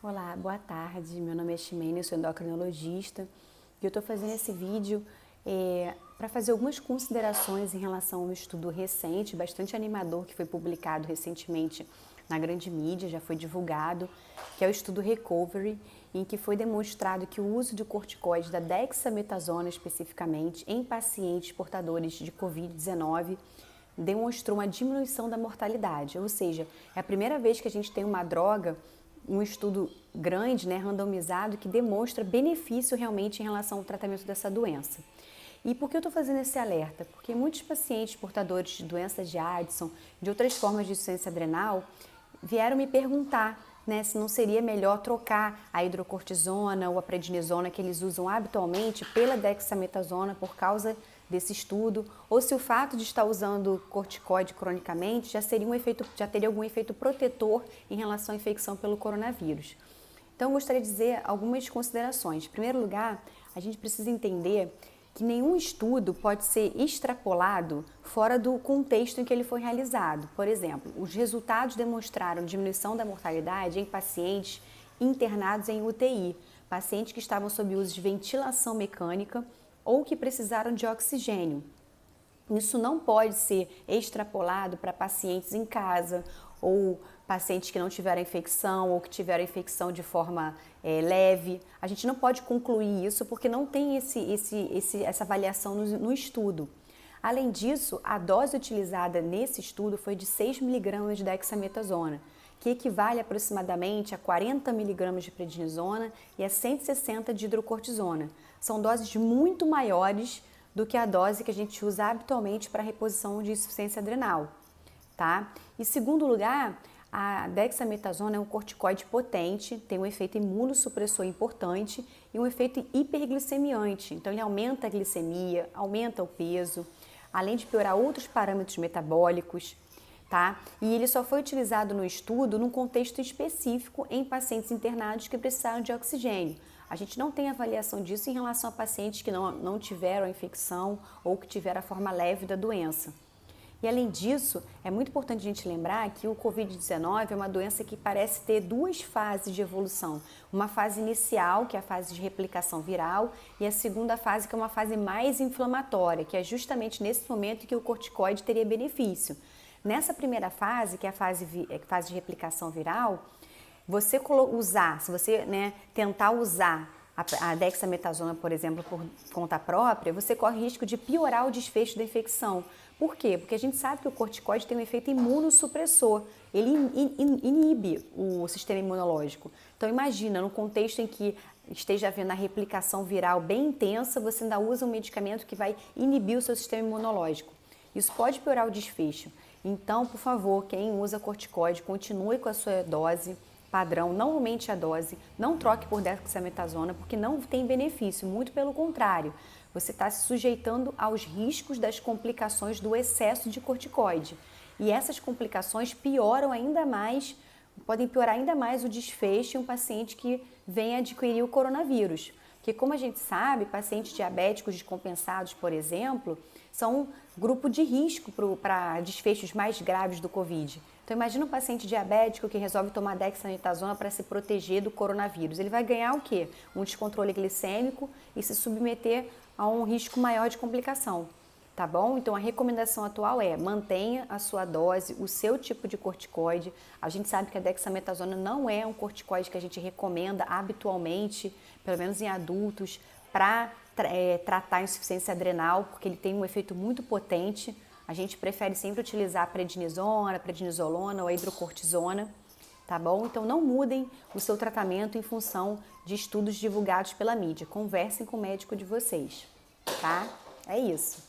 Olá, boa tarde. Meu nome é Ximene, eu sou endocrinologista e eu estou fazendo esse vídeo para fazer algumas considerações em relação a um estudo recente, bastante animador, que foi publicado recentemente na grande mídia, já foi divulgado, que é o estudo Recovery, em que foi demonstrado que o uso de corticoide, da dexametasona especificamente, em pacientes portadores de Covid-19, demonstrou uma diminuição da mortalidade, ou seja, é a primeira vez que a gente tem uma droga, um estudo grande, randomizado, que demonstra benefício realmente em relação ao tratamento dessa doença. E por que eu estou fazendo esse alerta? Porque muitos pacientes portadores de doenças de Addison, de outras formas de insuficiência adrenal, vieram me perguntar se não seria melhor trocar a hidrocortisona ou a prednisona que eles usam habitualmente pela dexametasona por causa desse estudo, ou se o fato de estar usando corticoide cronicamente já teria algum efeito protetor em relação à infecção pelo coronavírus. Então, eu gostaria de dizer algumas considerações. Em primeiro lugar, a gente precisa entender que nenhum estudo pode ser extrapolado fora do contexto em que ele foi realizado. Por exemplo, os resultados demonstraram diminuição da mortalidade em pacientes internados em UTI, pacientes que estavam sob uso de ventilação mecânica ou que precisaram de oxigênio. Isso não pode ser extrapolado para pacientes em casa ou pacientes que não tiveram infecção ou que tiveram infecção de forma leve. A gente não pode concluir isso porque não tem essa avaliação no estudo. Além disso, a dose utilizada nesse estudo foi de 6 mg de dexametasona, que equivale aproximadamente a 40 mg de prednisona e a 160 de hidrocortisona. São doses muito maiores do que a dose que a gente usa habitualmente para reposição de insuficiência adrenal, tá? E segundo lugar, a dexametasona é um corticoide potente, tem um efeito imunossupressor importante e um efeito hiperglicemiante. Então ele aumenta a glicemia, aumenta o peso, além de piorar outros parâmetros metabólicos, tá? E ele só foi utilizado no estudo num contexto específico em pacientes internados que precisaram de oxigênio. A gente não tem avaliação disso em relação a pacientes que não tiveram a infecção ou que tiveram a forma leve da doença. E além disso, é muito importante a gente lembrar que o Covid-19 é uma doença que parece ter duas fases de evolução. Uma fase inicial, que é a fase de replicação viral, e a segunda fase, que é uma fase mais inflamatória, que é justamente nesse momento que o corticoide teria benefício. Nessa primeira fase, que é a fase de replicação viral, se você tentar usar a dexametasona, por exemplo, por conta própria, você corre risco de piorar o desfecho da infecção. Por quê? Porque a gente sabe que o corticoide tem um efeito imunossupressor, ele inibe o sistema imunológico. Então imagina, no contexto em que esteja havendo a replicação viral bem intensa, você ainda usa um medicamento que vai inibir o seu sistema imunológico. Isso pode piorar o desfecho. Então, por favor, quem usa corticoide, continue com a sua dose padrão, não aumente a dose, não troque por dexametasona, porque não tem benefício, muito pelo contrário. Você está se sujeitando aos riscos das complicações do excesso de corticoide. E essas complicações podem piorar ainda mais o desfecho em um paciente que vem adquirir o coronavírus. Porque, como a gente sabe, pacientes diabéticos descompensados, por exemplo, são um grupo de risco para desfechos mais graves do Covid. Então, imagina um paciente diabético que resolve tomar dexametasona para se proteger do coronavírus. Ele vai ganhar o quê? Um descontrole glicêmico e se submeter a um risco maior de complicação, tá bom? Então, a recomendação atual é mantenha a sua dose, o seu tipo de corticoide. A gente sabe que a dexametasona não é um corticoide que a gente recomenda habitualmente, pelo menos em adultos, para tratar a insuficiência adrenal, porque ele tem um efeito muito potente. A gente prefere sempre utilizar a prednisona, a prednisolona ou a hidrocortisona, tá bom? Então não mudem o seu tratamento em função de estudos divulgados pela mídia. Conversem com o médico de vocês, tá? É isso.